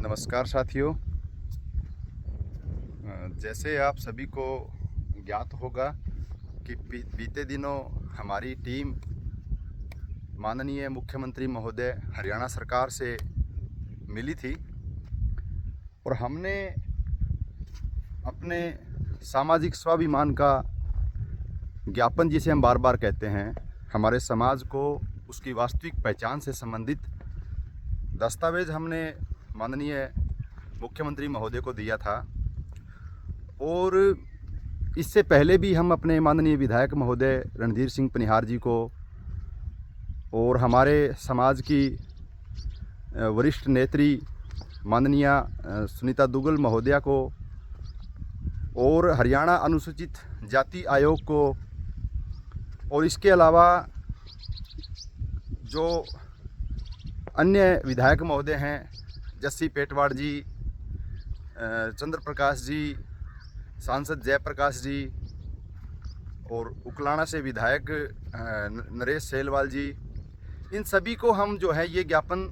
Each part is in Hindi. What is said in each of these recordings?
नमस्कार साथियों। जैसे आप सभी को ज्ञात होगा कि बीते दिनों हमारी टीम माननीय मुख्यमंत्री महोदय हरियाणा सरकार से मिली थी और हमने अपने सामाजिक स्वाभिमान का ज्ञापन, जिसे हम बार बार कहते हैं, हमारे समाज को उसकी वास्तविक पहचान से संबंधित दस्तावेज हमने माननीय मुख्यमंत्री महोदय को दिया था। और इससे पहले भी हम अपने माननीय विधायक महोदय रणधीर सिंह पनिहार जी को और हमारे समाज की वरिष्ठ नेत्री माननीय सुनीता दुग्गल महोदया को और हरियाणा अनुसूचित जाति आयोग को और इसके अलावा जो अन्य विधायक महोदय हैं, जस्सी पेटवाड़ जी, चंद्र प्रकाश जी, सांसद जयप्रकाश जी और उकलाना से विधायक नरेश सेलवाल जी, इन सभी को हम जो है ये ज्ञापन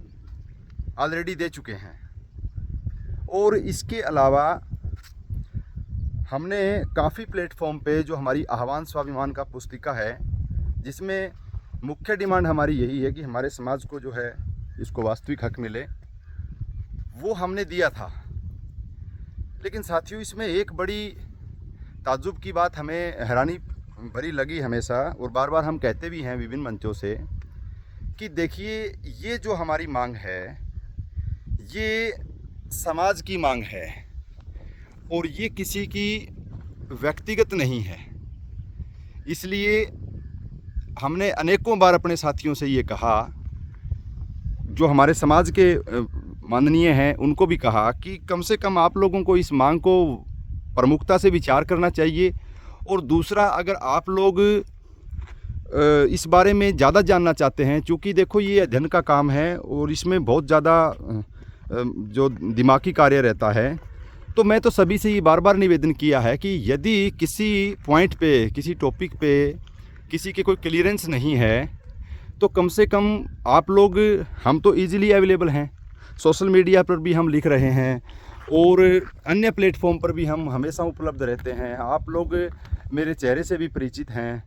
ऑलरेडी दे चुके हैं। और इसके अलावा हमने काफ़ी प्लेटफॉर्म पे जो हमारी आह्वान स्वाभिमान का पुस्तिका है, जिसमें मुख्य डिमांड हमारी यही है कि हमारे समाज को जो है इसको वास्तविक हक मिले, वो हमने दिया था। लेकिन साथियों, इसमें एक बड़ी ताज्जुब की बात हमें हैरानी भरी लगी हमेशा, और बार बार हम कहते भी हैं विभिन्न मंचों से कि देखिए, ये जो हमारी मांग है ये समाज की मांग है और ये किसी की व्यक्तिगत नहीं है। इसलिए हमने अनेकों बार अपने साथियों से ये कहा, जो हमारे समाज के माननीय हैं, उनको भी कहा कि कम से कम आप लोगों को इस मांग को प्रमुखता से विचार करना चाहिए। और दूसरा, अगर आप लोग इस बारे में ज़्यादा जानना चाहते हैं, चूँकि देखो ये अध्ययन का काम है और इसमें बहुत ज़्यादा जो दिमागी कार्य रहता है, तो मैं तो सभी से ये बार बार निवेदन किया है कि यदि किसी पॉइंट पे, किसी टॉपिक पे किसी के कोई क्लियरेंस नहीं है, तो कम से कम आप लोग, हम तो इजीली अवेलेबल हैं, सोशल मीडिया पर भी हम लिख रहे हैं और अन्य प्लेटफॉर्म पर भी हम हमेशा उपलब्ध रहते हैं, आप लोग मेरे चेहरे से भी परिचित हैं।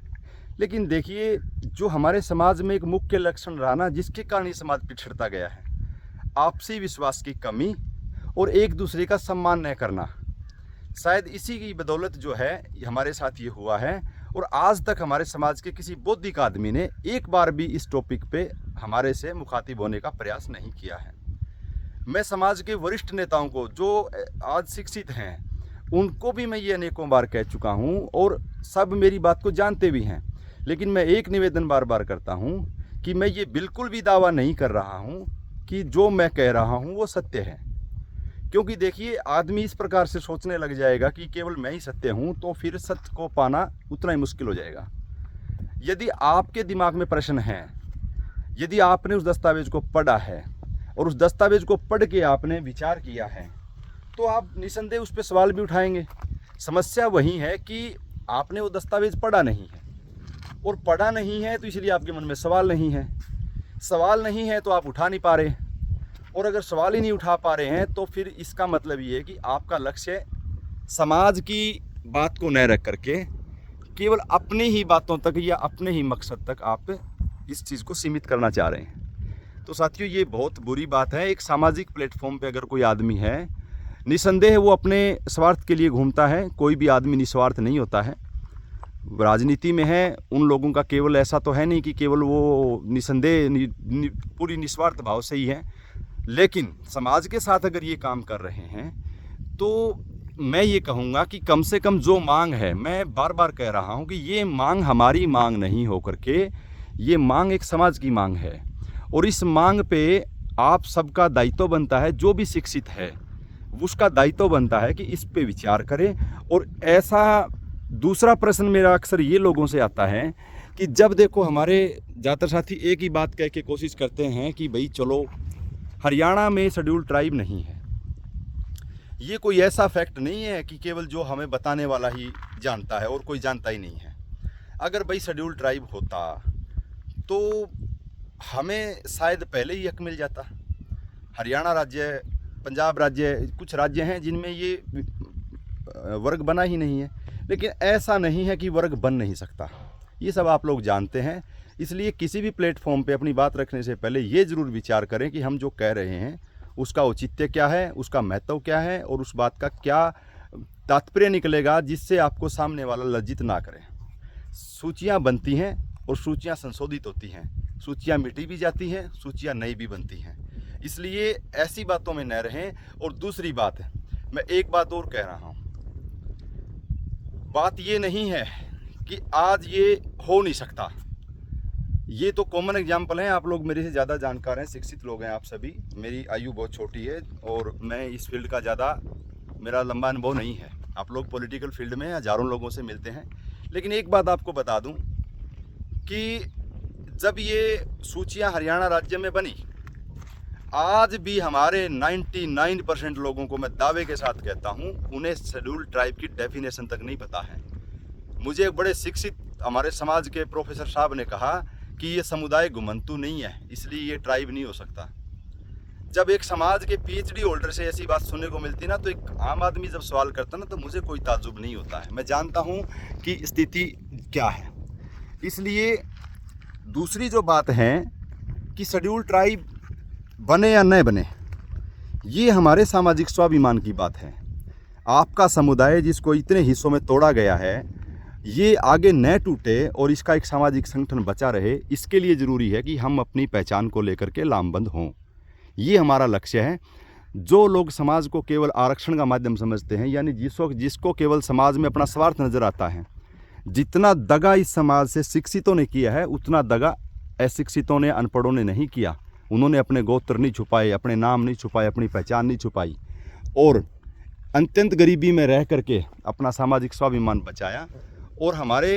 लेकिन देखिए, जो हमारे समाज में एक मुख्य लक्षण रहा ना, जिसके कारण ये समाज पिछड़ता गया है, आपसी विश्वास की कमी और एक दूसरे का सम्मान न करना, शायद इसी की बदौलत जो है हमारे साथ ये हुआ है। और आज तक हमारे समाज के किसी बौद्धिक आदमी ने एक बार भी इस टॉपिक पे हमारे से मुखातिब होने का प्रयास नहीं किया है। मैं समाज के वरिष्ठ नेताओं को, जो आज शिक्षित हैं, उनको भी मैं ये अनेकों बार कह चुका हूँ और सब मेरी बात को जानते भी हैं। लेकिन मैं एक निवेदन बार बार करता हूँ कि मैं ये बिल्कुल भी दावा नहीं कर रहा हूँ कि जो मैं कह रहा हूँ वो सत्य है। क्योंकि देखिए, आदमी इस प्रकार से सोचने लग जाएगा कि केवल मैं ही सत्य हूँ, तो फिर सत्य को पाना उतना ही मुश्किल हो जाएगा। यदि आपके दिमाग में प्रश्न है, यदि आपने उस दस्तावेज को पढ़ा है और उस दस्तावेज को पढ़ के आपने विचार किया है, तो आप निसंदेह उस पर सवाल भी उठाएंगे। समस्या वही है कि आपने वो दस्तावेज पढ़ा नहीं है, और पढ़ा नहीं है तो इसलिए आपके मन में सवाल नहीं है। सवाल नहीं है तो आप उठा नहीं पा रहे, और अगर सवाल ही नहीं उठा पा रहे हैं तो फिर इसका मतलब ये है कि आपका लक्ष्य समाज की बात को न रख करके केवल अपनी ही बातों तक या अपने ही मकसद तक आप इस चीज़ को सीमित करना चाह रहे हैं। तो साथियों, ये बहुत बुरी बात है। एक सामाजिक प्लेटफॉर्म पे अगर कोई आदमी है, निसंदेह वो अपने स्वार्थ के लिए घूमता है। कोई भी आदमी निस्वार्थ नहीं होता है। राजनीति में है, उन लोगों का केवल ऐसा तो है नहीं कि केवल वो निसंदेह पूरी निस्वार्थ भाव से ही है। लेकिन समाज के साथ अगर ये काम कर रहे हैं, तो मैं ये कहूँगा कि कम से कम जो मांग है, मैं बार बार कह रहा हूँ कि ये मांग हमारी मांग नहीं होकर के ये मांग एक समाज की मांग है। और इस मांग पे आप सबका दायित्व बनता है, जो भी शिक्षित है उसका दायित्व बनता है कि इस पे विचार करें। और ऐसा दूसरा प्रश्न मेरा अक्सर ये लोगों से आता है कि जब देखो, हमारे ज़्यादातर साथी एक ही बात कह के कोशिश करते हैं कि भाई चलो, हरियाणा में शेड्यूल ट्राइब नहीं है। ये कोई ऐसा फैक्ट नहीं है कि केवल जो हमें बताने वाला ही जानता है और कोई जानता ही नहीं है। अगर भाई शेड्यूल ट्राइब होता तो हमें शायद पहले ही हक मिल जाता। हरियाणा राज्य पंजाब राज्य, कुछ राज्य हैं जिनमें ये वर्ग बना ही नहीं है। लेकिन ऐसा नहीं है कि वर्ग बन नहीं सकता, ये सब आप लोग जानते हैं। इसलिए किसी भी प्लेटफॉर्म पे अपनी बात रखने से पहले ये ज़रूर विचार करें कि हम जो कह रहे हैं उसका औचित्य क्या है, उसका महत्व क्या है और उस बात का क्या तात्पर्य निकलेगा जिससे आपको सामने वाला लज्जित ना करे। सूचियाँ बनती हैं और सूचियाँ संशोधित होती हैं, सूचियाँ मिटी भी जाती हैं, सूचियाँ नई भी बनती हैं। इसलिए ऐसी बातों में न रहें। और दूसरी बात है, मैं एक बात और कह रहा हूँ, बात ये नहीं है कि आज ये हो नहीं सकता। ये तो कॉमन एग्जाम्पल हैं, आप लोग मेरे से ज़्यादा जानकार हैं, शिक्षित लोग हैं आप सभी। मेरी आयु बहुत छोटी है और मैं इस फील्ड का ज़्यादा मेरा लंबा अनुभव नहीं है। आप लोग पॉलिटिकल फील्ड में हज़ारों लोगों से मिलते हैं। लेकिन एक बात आपको बता दूं कि जब ये सूचियां हरियाणा राज्य में बनी, आज भी हमारे 99% लोगों को मैं दावे के साथ कहता हूं, उन्हें शेड्यूल ट्राइब की डेफिनेशन तक नहीं पता है। मुझे एक बड़े शिक्षित हमारे समाज के प्रोफेसर साहब ने कहा कि ये समुदाय घुमंतु नहीं है, इसलिए ये ट्राइब नहीं हो सकता। जब एक समाज के PhD होल्डर से ऐसी बात सुनने को मिलती ना, तो एक आम आदमी जब सवाल करता ना, तो मुझे कोई ताज्जुब नहीं होता है। मैं जानता हूँ कि स्थिति क्या है। इसलिए दूसरी जो बात है कि शेड्यूल ट्राइब बने या न बने, ये हमारे सामाजिक स्वाभिमान की बात है। आपका समुदाय जिसको इतने हिस्सों में तोड़ा गया है, ये आगे न टूटे और इसका एक सामाजिक संगठन बचा रहे, इसके लिए ज़रूरी है कि हम अपनी पहचान को लेकर के लामबंद हों। ये हमारा लक्ष्य है। जो लोग समाज को केवल आरक्षण का माध्यम समझते हैं, यानी जिसको केवल समाज में अपना स्वार्थ नज़र आता है, जितना दगा इस समाज से शिक्षितों ने किया है, उतना दगा अशिक्षितों ने, अनपढ़ों ने नहीं किया। उन्होंने अपने गोत्र नहीं छुपाए, अपने नाम नहीं छुपाए, अपनी पहचान नहीं छुपाई और अत्यंत गरीबी में रह करके अपना सामाजिक स्वाभिमान बचाया। और हमारे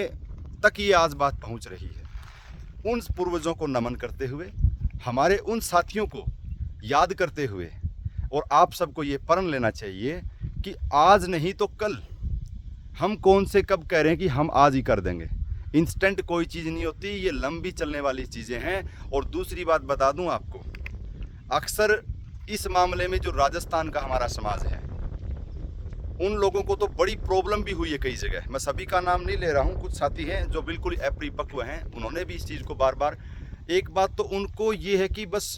तक ये आज बात पहुंच रही है। उन पूर्वजों को नमन करते हुए, हमारे उन साथियों को याद करते हुए, और आप सबको ये प्रण लेना चाहिए कि आज नहीं तो कल। हम कौन से कब कह रहे हैं कि हम आज ही कर देंगे। इंस्टेंट कोई चीज़ नहीं होती, ये लंबी चलने वाली चीज़ें हैं। और दूसरी बात बता दूं आपको, अक्सर इस मामले में जो राजस्थान का हमारा समाज है, उन लोगों को तो बड़ी प्रॉब्लम भी हुई है कई जगह। मैं सभी का नाम नहीं ले रहा हूँ, कुछ साथी हैं जो बिल्कुल अपरिपक्व हैं, उन्होंने भी इस चीज़ को बार बार, एक बात तो उनको ये है कि बस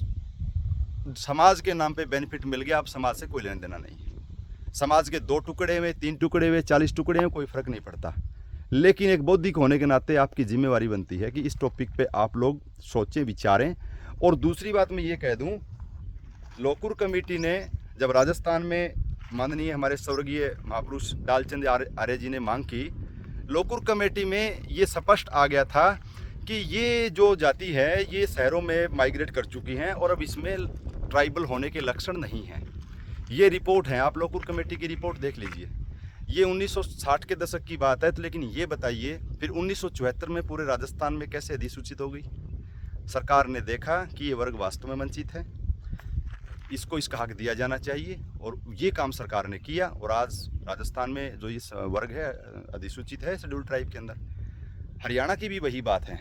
समाज के नाम पे बेनिफिट मिल गया, अब समाज से कोई लेना देना नहीं है। समाज के 2 टुकड़े में, 3 टुकड़े में, 40 टुकड़े में, कोई फ़र्क नहीं पड़ता। लेकिन एक बौद्धिक होने के नाते आपकी जिम्मेवारी बनती है कि इस टॉपिक पे आप लोग सोचें, विचारें। और दूसरी बात मैं ये कह दूं, लोकुर कमेटी ने जब राजस्थान में माननीय हमारे स्वर्गीय महापुरुष डालचंद आर्य जी ने मांग की, लोकुर कमेटी में ये स्पष्ट आ गया था कि ये जो जाति है ये शहरों में माइग्रेट कर चुकी हैं और अब इसमें ट्राइबल होने के लक्षण नहीं हैं। ये रिपोर्ट है, आप लोकुर कमेटी की रिपोर्ट देख लीजिए। ये 1960 के दशक की बात है। तो लेकिन ये बताइए फिर 1974 में पूरे राजस्थान में कैसे अधिसूचित हो गई। सरकार ने देखा कि ये वर्ग वास्तव में वंचित है, इसको इसका हक दिया जाना चाहिए, और ये काम सरकार ने किया। और आज राजस्थान में जो इस वर्ग है अधिसूचित है शेड्यूल ट्राइब के अंदर। हरियाणा की भी वही बात है।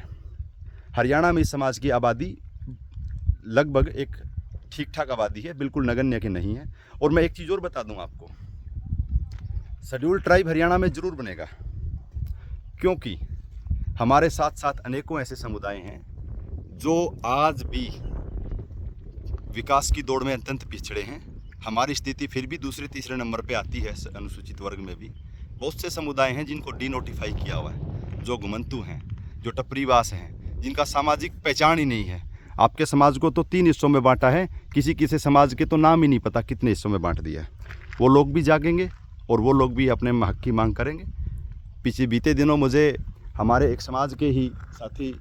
हरियाणा में इस समाज की आबादी लगभग एक ठीक ठाक आबादी है, बिल्कुल नगण्य की नहीं है। और मैं एक चीज़ और बता दूं आपको, शेड्यूल ट्राइब हरियाणा में ज़रूर बनेगा, क्योंकि हमारे साथ साथ अनेकों ऐसे समुदाय हैं जो आज भी विकास की दौड़ में अत्यंत पिछड़े हैं। हमारी स्थिति फिर भी दूसरे तीसरे नंबर पे आती है अनुसूचित वर्ग में भी। बहुत से समुदाय हैं जिनको डिनोटिफाई किया हुआ है, जो घुमंतु हैं, जो टपरीवास हैं, जिनका सामाजिक पहचान ही नहीं है। आपके समाज को तो 3 हिस्सों में बांटा है, किसी समाज के तो नाम ही नहीं पता कितने हिस्सों में बांट दिया है। वो लोग भी जागेंगे और वो लोग भी अपने हक की मांग करेंगे। बीते दिनों मुझे हमारे एक समाज के ही साथी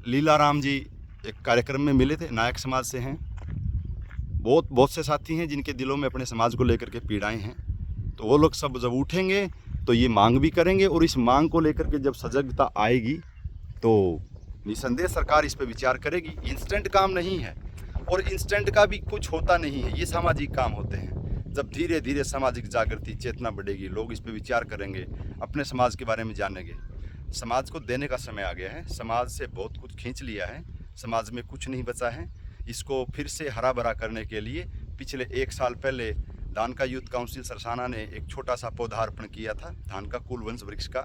लीलाराम जी एक कार्यक्रम में मिले थे, नायक समाज से हैं। बहुत से साथी हैं जिनके दिलों में अपने समाज को लेकर के पीड़ाएं हैं। तो वो लोग सब जब उठेंगे तो ये मांग भी करेंगे, और इस मांग को लेकर के जब सजगता आएगी तो निसंदेह सरकार इस पर विचार करेगी। इंस्टेंट काम नहीं है, और इंस्टेंट का भी कुछ होता नहीं है, ये सामाजिक काम होते हैं। जब धीरे धीरे सामाजिक जागृति चेतना बढ़ेगी, लोग इस पर विचार करेंगे, अपने समाज के बारे में जानेंगे। समाज को देने का समय आ गया है। समाज से बहुत कुछ खींच लिया है, समाज में कुछ नहीं बचा है। इसको फिर से हरा भरा करने के लिए पिछले 1 साल पहले धान का यूथ काउंसिल सरसाना ने एक छोटा सा पौधारोपण किया था धान का कुलवंश वृक्ष का।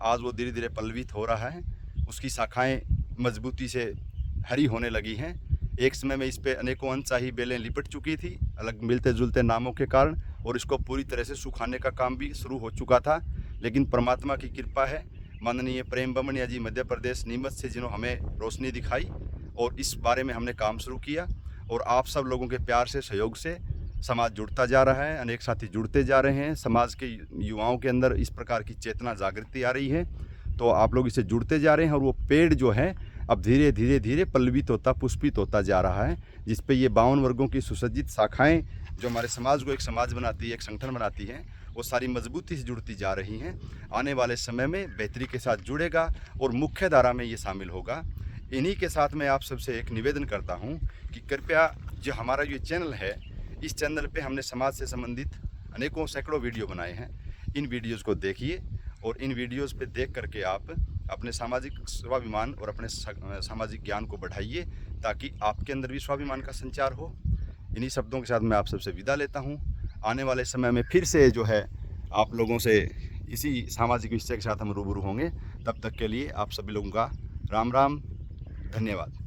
आज वो धीरे धीरे पल्लवित हो रहा है, उसकी शाखाएं मजबूती से हरी होने लगी हैं। एक समय में इस पे अनेकों अनचाही बेलें लिपट चुकी थी अलग मिलते जुलते नामों के कारण, और इसको पूरी तरह से सुखाने का काम भी शुरू हो चुका था। लेकिन परमात्मा की कृपा है, माननीय प्रेम बमनिया जी मध्य प्रदेश नीमच से, जिन्होंने हमें रोशनी दिखाई और इस बारे में हमने काम शुरू किया। और आप सब लोगों के प्यार से, सहयोग से समाज जुड़ता जा रहा है, अनेक साथी जुड़ते जा रहे हैं, समाज के युवाओं के अंदर इस प्रकार की चेतना जागृति आ रही है। तो आप लोग इससे जुड़ते जा रहे हैं और वो पेड़ जो है अब धीरे धीरे धीरे पल्लवित होता, पुष्पित होता जा रहा है, जिस पे ये 52 वर्गों की सुसज्जित शाखाएं जो हमारे समाज को एक समाज बनाती है, एक संगठन बनाती हैं, वो सारी मजबूती से जुड़ती जा रही हैं। आने वाले समय में बेहतरी के साथ जुड़ेगा और मुख्य धारा में ये शामिल होगा। इन्हीं के साथ मैं आप सबसे एक निवेदन करता हूँ कि कृपया जो हमारा ये चैनल है, इस चैनल पे हमने समाज से संबंधित अनेकों सैकड़ों वीडियो बनाए हैं। इन वीडियोज़ को देखिए और इन वीडियोज़ पे देख करके आप अपने सामाजिक स्वाभिमान और अपने सामाजिक ज्ञान को बढ़ाइए, ताकि आपके अंदर भी स्वाभिमान का संचार हो। इन्हीं शब्दों के साथ मैं आप सबसे विदा लेता हूँ। आने वाले समय में फिर से जो है आप लोगों से इसी सामाजिक विषय के साथ हम रूबरू होंगे। तब तक के लिए आप सभी लोगों का राम राम, धन्यवाद।